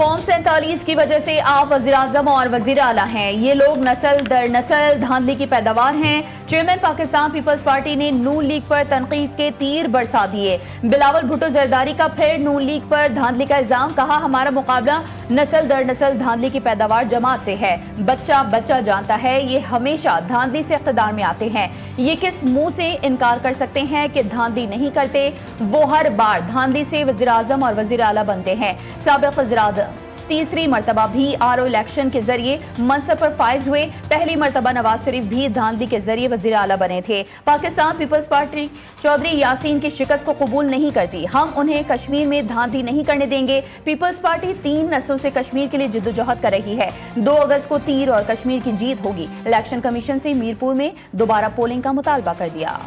Form 47 की वजह से आप वज़ीर-ए-आज़म और वज़ीर आला हैं। ये लोग नस्ल दर नस्ल धांधली की पैदावार हैं। चेयरमैन पाकिस्तान पीपल्स पार्टी ने नून लीग पर तनकीद के तीर बरसा दिए। बिलावल भुट्टो जरदारी का फिर नून लीग पर धांधली का इल्जाम। कहा, हमारा मुकाबला नस्ल दर नस्ल धांधली की पैदावार जमात से है। बच्चा बच्चा जानता है ये हमेशा धांधली से इख्तिदार में आते हैं। ये किस मुंह से इनकार कर सकते हैं कि धांधली नहीं करते? वो हर बार धांधली से वज़ीर-ए-आज़म और वज़ीर आला बनते हैं। साबिक़ वज़ीर-ए-आज़म तीसरी मरतबा भी आरओ इलेक्शन के जरिए मनसब पर फाइज हुए। पहली मरतबा नवाज शरीफ भी धांधली के जरिए वज़ीर आला बने थे। पाकिस्तान पीपल्स पार्टी चौधरी यासीन की शिकस्त को कबूल नहीं करती। हम उन्हें कश्मीर में धांधली नहीं करने देंगे। पीपल्स पार्टी 3 नस्लों से कश्मीर के लिए जिद्दोजहद कर रही है। 2 अगस्त को तीर और कश्मीर की जीत होगी। इलेक्शन कमीशन से मीरपुर में दोबारा पोलिंग का मुतालबा कर दिया।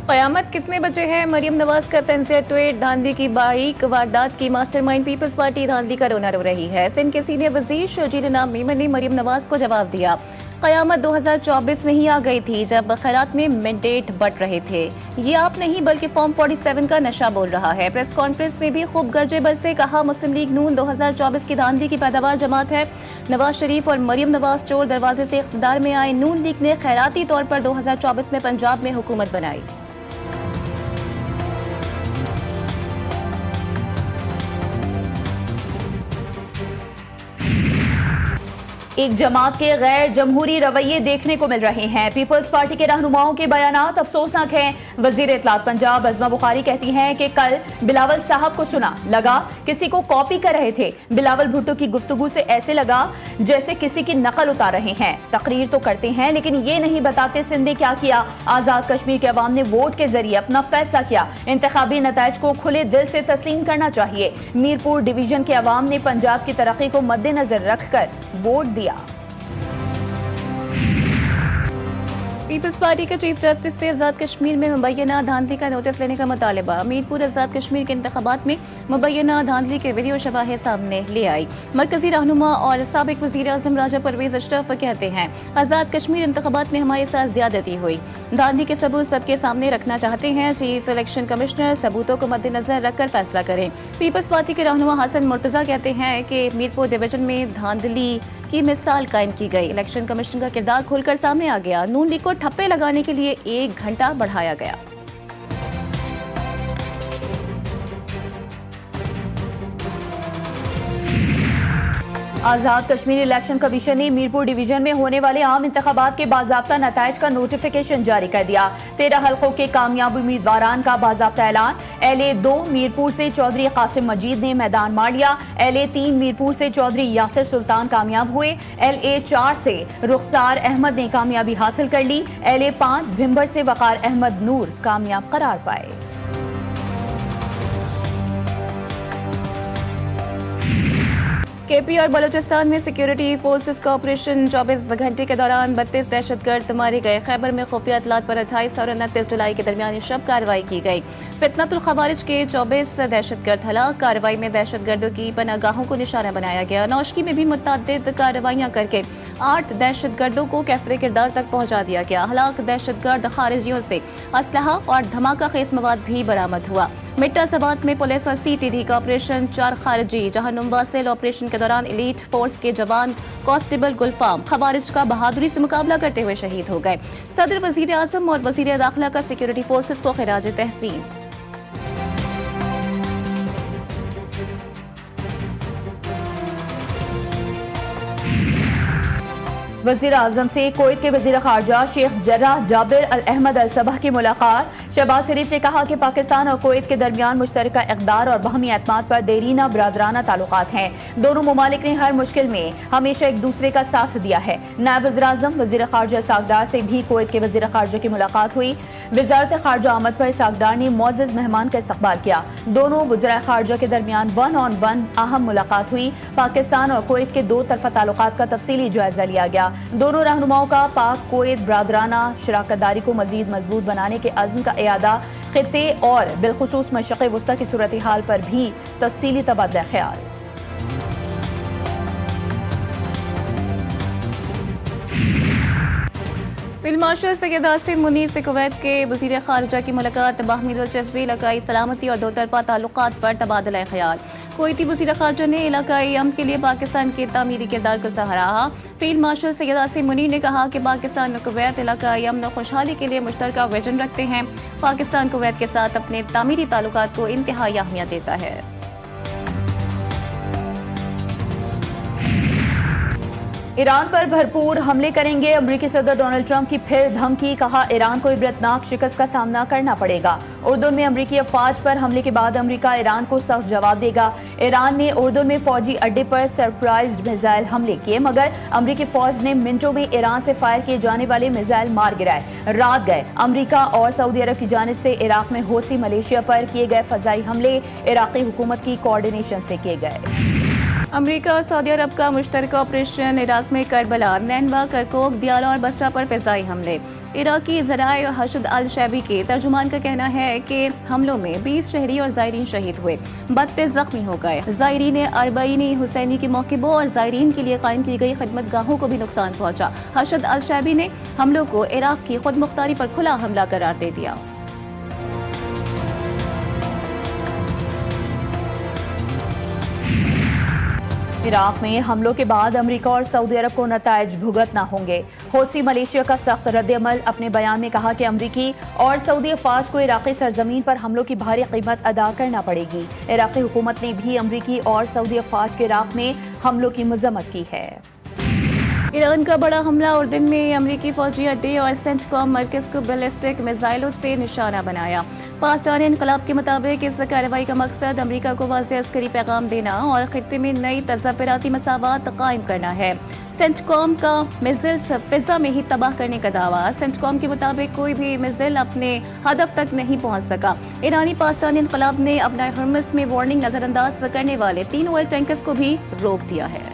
क़यामत कितने बचे हैं? मरियम नवाज का तंज़िया ट्वीट। धांधली की बारीक वारदात की मास्टरमाइंड पीपल्स पार्टी धांधली का रोना रो रही है। सिंध के सीनियर वजीर शर्जील नाम मीमन ने मरियम नवाज को जवाब दिया। क़यामत 2024 में ही आ गई थी जब खैरात में मैंडेट बंट रहे थे। ये आप नहीं बल्कि फॉर्म 47 का नशा बोल रहा है। प्रेस कॉन्फ्रेंस में भी खूब गर्जे बरसे। कहा, मुस्लिम लीग नून 2024 की धांधली की पैदावार जमात है। नवाज शरीफ और मरियम नवाज चोर दरवाजे से इख्तिदार में आए। नून लीग ने खैराती तौर पर 2024 में पंजाब में हुकूमत बनाई। एक जमात के गैर जमहूरी रवैये देखने को मिल रहे हैं। पीपल्स पार्टी के रहनुमाओं के बयानात अफसोसनाक हैं। वजीर इत्तलात पंजाब अज़मा बुखारी कहती हैं कि कल बिलावल साहब को सुना, लगा किसी को कॉपी कर रहे थे। बिलावल भुट्टो की गुफ्तगू से ऐसे लगा जैसे किसी की नकल उतार रहे हैं। तकरीर तो करते हैं लेकिन ये नहीं बताते सिंध में क्या किया। आज़ाद कश्मीर के अवाम ने वोट के जरिए अपना फैसला किया। इंतखाबी नताइज को खुले दिल से तस्लीम करना चाहिए। मीरपुर डिवीजन के अवाम ने पंजाब की तरक्की को मद्देनजर रखकर वोट दिया। पीपल्स पार्टी के चीफ जस्टिस से आज़ाद कश्मीर में मुबैना धांधली का नोटिस लेने का मुतालबा। मीरपुर आज़ाद कश्मीर के इंतखाबात में मुबैना धांधली के वीडियो शवाहिद सामने ले आई। मरकजी रहनुमा और साबिक वज़ीर आज़म राजा परवेज अशरफ कहते हैं, आज़ाद कश्मीर इंतखाबात में हमारे साथ ज्यादती हुई। धांधली के सबूत सबके सामने रखना चाहते हैं। चीफ इलेक्शन कमिश्नर सबूतों को मद्देनजर रखकर फैसला करें। पीपल्स पार्टी के रहनुमा हसन मुर्तजा कहते हैं कि मीरपुर डिवीजन में धांधली की मिसाल कायम की गई। इलेक्शन कमीशन का किरदार खुलकर सामने आ गया। नून लीग को ठप्पे लगाने के लिए 1 घंटा बढ़ाया गया। आज़ाद कश्मीर इलेक्शन कमीशन ने मीरपुर डिवीजन में होने वाले आम इंतखाबात के बाज़ाब्ता नताइज का नोटिफिकेशन जारी कर दिया। 13 हल्कों के कामयाब उम्मीदवारान का बाज़ाब्ता ऐलान। LA-2 मीरपुर से चौधरी कासिम मजीद ने मैदान मार लिया। LA-3 मीरपुर से चौधरी यासिर सुल्तान कामयाब हुए। LA-4 से रुखसार अहमद ने कामयाबी हासिल कर ली। LA-5 भिम्बर से वकार अहमद नूर कामयाब करार पाए। KP और बलूचिस्तान में सिक्योरिटी फोर्सेस का ऑपरेशन 24 घंटे के दौरान 32 दहशतगर्द मारे गए। खैबर में खुफिया इत्तलात पर 28 और 29 जुलाई के दरमियान शब कार्रवाई की गई। फितनतुल खवारिज के 24 दहशतगर्द हलाक। कार्रवाई में दहशतगर्दों की पनागाहों को निशाना बनाया गया। नौशकी में भी मुतअद्दिद कार्रवाइयां करके 8 दहशतगर्दों को कैफरे किरदार तक पहुंचा दिया गया। हलाक दहशतगर्द खारिजियों से असलहा और धमाका खेज मवाद भी बरामद हुआ। मिट्टा सबात में पुलिस और CTD का ऑपरेशन 4 खारजी। जहां नुम्बा सेल ऑपरेशन के दौरान एलीट फोर्स के जवान कांस्टेबल गुलफाम खवारिज का बहादुरी से मुकाबला करते हुए शहीद हो गए। सदर वजीर आजम और वजीर दाखिला का सिक्योरिटी फोर्सेस को खिराज तहसीन। वज़ीर आज़म से कुवैत के वज़ीर ख़ारजा शेख जर्राह जाबिर अल अहमद अल सबह की मुलाकात। शहबाज शरीफ ने कहा कि पाकिस्तान और कुवैत के दरमियान मुश्तरका इक़दार और बाहमी एतमाद पर देरीना बरादराना ताल्लुकात हैं। दोनों ममालिक ने हर मुश्किल में हमेशा एक दूसरे का साथ दिया है। नायब वज़ीर आज़म वज़ीर ख़ारजा सागदार से भी कुवैत के वज़ीर ख़ारजा की मुलाकात हुई। वज़ारत ख़ारजा आमद पर सागदार ने मुअज़्ज़ज़ मेहमान का इस्तक़बाल किया। दोनों वज़ीर ख़ारजा के दरमियान 1-on-1 अहम मुलाकात हुई। पाकिस्तान और कुवैत के 2 तरफ़ा ताल्लुकात का तफसीली जायजा लिया गया। दोनों रहनुमाओं का पाक कुवैत बरादराना शराकतदारी को मज़ीद मजबूत बनाने के अज़्म का इयादा, ख़ित्ते और बिलख़ुसूस मशरिक़ वस्ता की सूरत हाल पर भी तफसीली तबादला ख्याल। फील्ड मार्शल सैयद आसिम मुनीर से कुवैत के वज़ीर ख़ारिजा की मुलाकात, बाहमी दिलचस्पी, इलाकाई सलामती और दोतरफा ताल्लुकात पर तबादला ख्याल। कुवैती वज़ीर ख़ारिजा ने इलाकाई अमन के लिए पाकिस्तान के तामीरी किरदार को सराहा। फील्ड मार्शल सैयद आसिम मुनीर ने कहा कि पाकिस्तान और कुवैत इलाकाई अमन और खुशहाली के लिए मुश्तरका विजन रखते हैं। पाकिस्तान कुवैत के साथ अपने तामीरी ताल्लुकात को इंतहाई अहमियत देता है। ईरान पर भरपूर हमले करेंगे, अमेरिकी सदर डोनाल्ड ट्रंप की फिर धमकी। कहा ईरान को इबरतनाक शिकस्त का सामना करना पड़ेगा। उर्दून में अमेरिकी अफवाज पर हमले के बाद अमेरिका ईरान को सख्त जवाब देगा। ईरान ने उर्दून में फौजी अड्डे पर सरप्राइज मिसाइल हमले किए, मगर अमेरिकी फौज ने मिनटों में ईरान से फायर किए जाने वाले मिसाइल मार गिराए। रात गए अमेरिका और सऊदी अरब की जानिब से इराक में हौसी मलेशिया पर किए गए फजाई हमले इराकी हुकूमत की कोऑर्डिनेशन से किए गए। अमेरिका और सऊदी अरब का मुश्तरका ऑपरेशन, इराक में करबला, नैनवा, करकोक, दियाला और बसरा पर फिजाई हमले। इराकी ज़राए हशद अल शैबी के तर्जुमान का कहना है कि हमलों में 20 शहरी और ज़ायरीन शहीद हुए, 32 जख्मी हो गए। ज़ायरीन अरबईनी हुसैनी के मौक़िबों और ज़ायरीन के लिए कायम की गई खिदमतगाहों को भी नुकसान पहुंचा। हशद अल शैबी ने हमलों को इराक की खुद मुख्तारी पर खुला हमला करार दे दिया। इराक में हमलों के बाद अमेरिका और सऊदी अरब को नताइज भुगतना होंगे। हौसी मलेशिया का सख्त रद्द-ए-अमल। अपने बयान में कहा कि अमेरिकी और सऊदी अफवाज को इराकी सरजमीन पर हमलों की भारी कीमत अदा करना पड़ेगी। इराकी हुकूमत ने भी अमेरिकी और सऊदी अफवाज के इराक में हमलों की मजम्मत की है। ईरान का बड़ा हमला, उर्दून में अमेरिकी फौजी अड्डे और सेंटकॉम मरकज को बैलिस्टिक मिसाइलों से निशाना बनाया। पाकिस्तान इनकलाब के मुताबिक इस कार्रवाई का मकसद अमेरिका को वाज़ेह अस्करी पैगाम देना और खित्ते में नई तज़ाफ़राती मसावात कायम करना है। सेंटकॉम का मिसाइल फिजा में ही तबाह करने का दावा। सेंटकॉम के मुताबिक कोई भी मिसाइल अपने हदफ तक नहीं पहुंच सका। ईरानी पाकिस्तानी इनकलाब ने अपना हरमस में वार्निंग नजरअंदाज करने वाले 3 ऑयल टैंकर्स को भी रोक दिया है।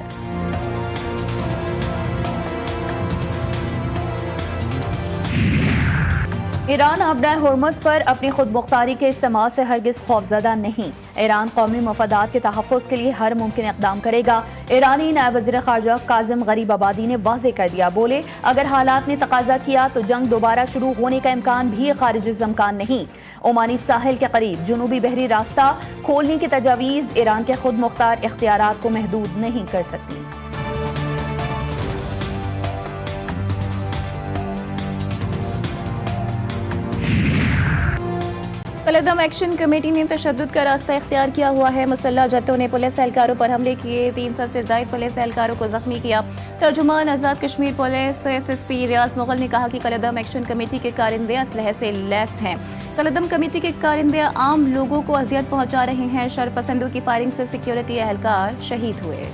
ईरान अपना हरमुज़ पर अपनी खुद मुख्तारी के इस्तेमाल से हरगिज़ खौफज़दा नहीं। ईरान कौमी मफादात के तहफ़्फ़ुज़ के लिए हर मुमकिन इक़दाम करेगा। ईरानी नायब वज़ीर ख़ारिजा काज़िम गरीबाबादी ने वाज़ेह कर दिया। बोले, अगर हालात ने तकाज़ा किया तो जंग दोबारा शुरू होने का इम्कान भी ख़ारिज इम्कान नहीं। ओमानी साहिल के करीब जनूबी बहरी रास्ता खोलने की तजावीज़ ईरान के खुद मुख्तार इख्तियारात को महदूद नहीं कर सकती। कलदम एक्शन कमेटी ने तशद्दुद का रास्ता इख्तियार किया हुआ है। मुसल्लह जत्थों ने पुलिस एहलकारों पर हमले किए, 300 से ज़ायद पुलिस एहलकारों को जख्मी किया। तर्जुमान आज़ाद कश्मीर पुलिस SSP रियाज मुगल ने कहा कि कलदम एक्शन कमेटी के कारिंदे असलहे से लैस हैं। कलदम कमेटी के कारिंदे आम लोगों को अजियत पहुंचा रहे हैं। शरपसंदों की फायरिंग से सिक्योरिटी एहलकार शहीद हुए।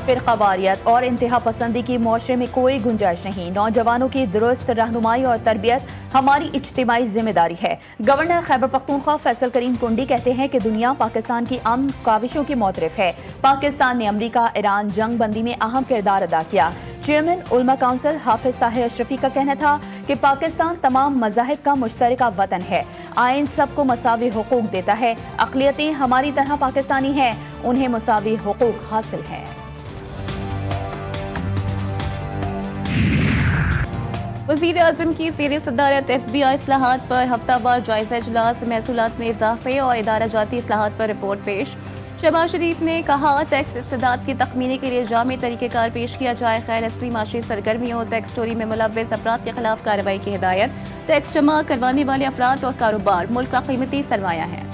फ़िरक़ावारियत और इंतहा पसंदी की मुआशरे में कोई गुंजाइश नहीं। नौजवानों की दुरुस्त रहनुमाई और तरबियत हमारी इज्तिमाई जिम्मेदारी है। गवर्नर खैबर पख्तूनख्वा फैसल करीम कुंडी कहते हैं कि दुनिया पाकिस्तान की अमन काविशों की मोतरफ है। पाकिस्तान ने अमरीका ईरान जंग बंदी में अहम किरदार अदा किया। चेयरमैन उलमा काउंसिल हाफिज ताहिर अशरफी का कहना था कि पाकिस्तान तमाम मज़ाहिब का मुश्तरका वतन है। आइन सबको मसावी हुकूक देता है। अक़लियतें हमारी तरह पाकिस्तानी हैं, उन्हें मसावी हुकूक हासिल हैं। वज़ीर आज़म की ज़ेर सदारत FBI इस्लाहात पर हफ्तावार जायज़ा इजलास, महसूलात में इजाफे और इदारा जाती इस्लाहात पर रिपोर्ट पेश। शहबाज शरीफ ने कहा, टैक्स इस्तेदाद की तखमीने के लिए जामे तरीक़ेकार पेश किया जाए। खैर असली माशी सरगर्मियों, टैक्स चोरी में मुलव्वस अफराद के खिलाफ कार्रवाई की हिदायत। टैक्स जमा करवाने वाले अफराद और कारोबार मुल्क का कीमती सरमाया है।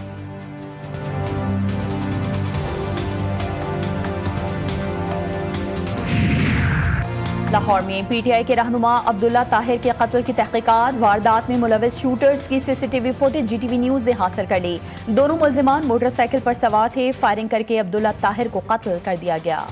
लाहौर में PTI के रहनुमा अब्दुल्ला ताहिर के कत्ल की तहकीकात, वारदात में मुलव्वस शूटर्स की CCTV फुटेज GTV न्यूज़ ने हासिल कर ली। दोनों मुल्जिमान मोटरसाइकिल पर सवार थे। फायरिंग करके अब्दुल्ला ताहिर को कत्ल कर दिया गया।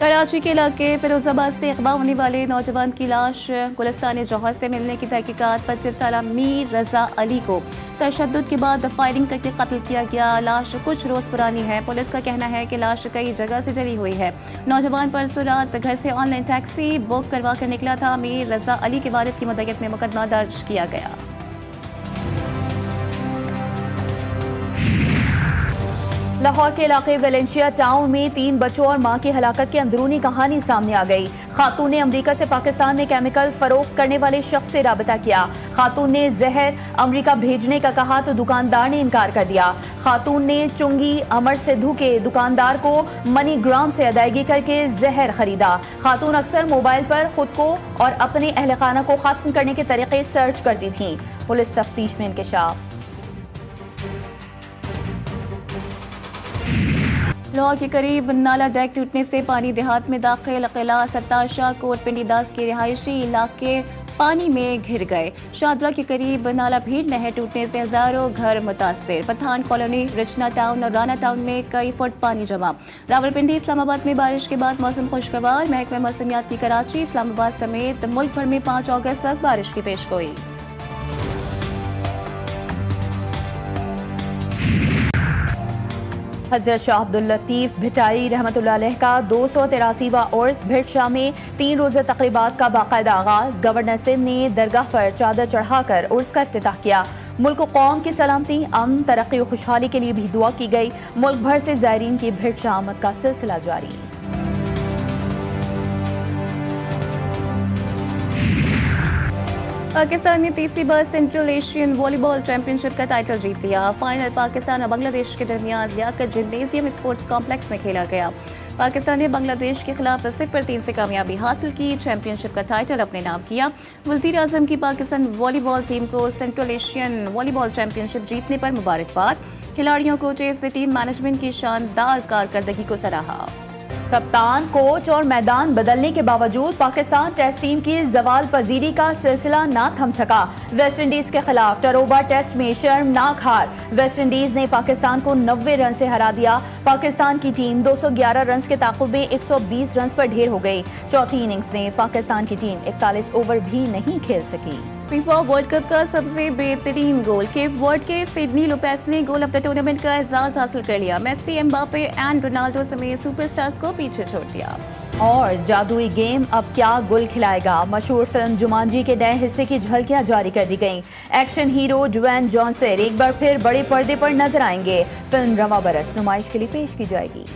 कराची के इलाके फिरोजाबाद से अगवा होने वाले नौजवान की लाश गुलिस्तान जौहर से मिलने की तहकीकात। 25 साल मीर रजा अली को तशद्दुद के बाद फायरिंग करके कत्ल किया गया। लाश कुछ रोज पुरानी है। पुलिस का कहना है कि लाश कई जगह से जली हुई है। नौजवान परसों रात घर से ऑनलाइन टैक्सी बुक करवा कर निकला था। मीर रजा अली के वालिद की मदयत में मुकदमा दर्ज किया गया। लाहौर के इलाके वेलेंशिया टाउन में 3 बच्चों और मां की हलाकत की अंदरूनी कहानी सामने आ गई। खातून ने अमेरिका से पाकिस्तान में केमिकल फरोख्त करने वाले शख्स से राबता किया। खातून ने जहर अमेरिका भेजने का कहा तो दुकानदार ने इनकार कर दिया। खातून ने चुंगी अमर सिद्धू के दुकानदार को मनीग्राम से अदायगी करके जहर खरीदा। खातून अक्सर मोबाइल पर खुद को और अपने अहल खाना को खत्म करने के तरीके सर्च करती थीं। पुलिस तफ्तीश में इंकशाफ। लाहौर के करीब नाला डैक टूटने से पानी देहात में दाखिल किला सत्तार शाह कोट पिंडीदास के रिहायशी इलाके पानी में घिर गए। शादरा के करीब नाला भीड़ नहर टूटने से हजारों घर मुतासिर। पठान कॉलोनी, रिचना टाउन और राना टाउन में कई फुट पानी जमा। रावलपिंडी, इस्लामाबाद में बारिश के बाद मौसम खुशगवार। महकमा मौसमियात की कराची, इस्लामाबाद समेत मुल्क भर में 5 अगस्त तक बारिश की पेशगोई। हज़रत शाह अब्दुल लतीफ़ भिटाई रहमतुल्लाह अलैह का 283वां उर्स भिट शाह में 3 रोज़ा तक़रीबात का बाकायदा आगाज़। गवर्नर सिंध ने दरगाह पर चादर चढ़ाकर उर्स का इफ्तिताह किया। मुल्क कौम की सलामती, अमन, तरक्की और खुशहाली के लिए भी दुआ की गई। मुल्क भर से ज़ायरीन की भिट शाह आमद का सिलसिला जारी। पाकिस्तान ने तीसरी बार सेंट्रल एशियन वॉलीबॉल चैंपियनशिप का टाइटल जीत लिया। फाइनल पाकिस्तान और बांग्लादेश के दरमियान लियाकत जिम्नेजियम स्पोर्ट्स कॉम्प्लेक्स में खेला गया। पाकिस्तान ने बांग्लादेश के खिलाफ 0-3 से कामयाबी हासिल की। चैंपियनशिप का टाइटल अपने नाम किया। वज़ीर आज़म की पाकिस्तान वॉलीबॉल टीम को सेंट्रल एशियन वॉलीबॉल चैंपियनशिप जीतने पर मुबारकबाद। खिलाड़ियों, कोचेस से टीम मैनेजमेंट की शानदार कारकर्दगी को सराहा। कप्तान, कोच और मैदान बदलने के बावजूद पाकिस्तान टेस्ट टीम की जवाल पजीरी का सिलसिला ना थम सका। वेस्ट इंडीज के खिलाफ टरोबा टेस्ट में शर्मनाक हार। वेस्ट इंडीज ने पाकिस्तान को 90 रन से हरा दिया। पाकिस्तान की टीम 211 रन के ताक़ुब में 120 रन पर ढेर हो गई। चौथी इनिंग्स में पाकिस्तान की टीम 41 ओवर भी नहीं खेल सकी। फीफा वर्ल्ड कप का सबसे बेहतरीन गोल केप वर्ड के सिडनी लोपेस ने गोल ऑफ द टूर्नामेंट का एजाज हासिल कर लिया। मेसी, एम्बापे एंड रोनाल्डो समेत सुपरस्टार्स को पीछे छोड़ दिया। और जादुई गेम अब क्या गुल खिलाएगा। मशहूर फिल्म जुमांजी के नए हिस्से की झलकियां जारी कर दी गईं। एक्शन हीरो ड्वेन जॉनसन एक बार फिर बड़े पर्दे पर नजर आएंगे। फिल्म रवा बरस नुमाइश के लिए पेश की जाएगी।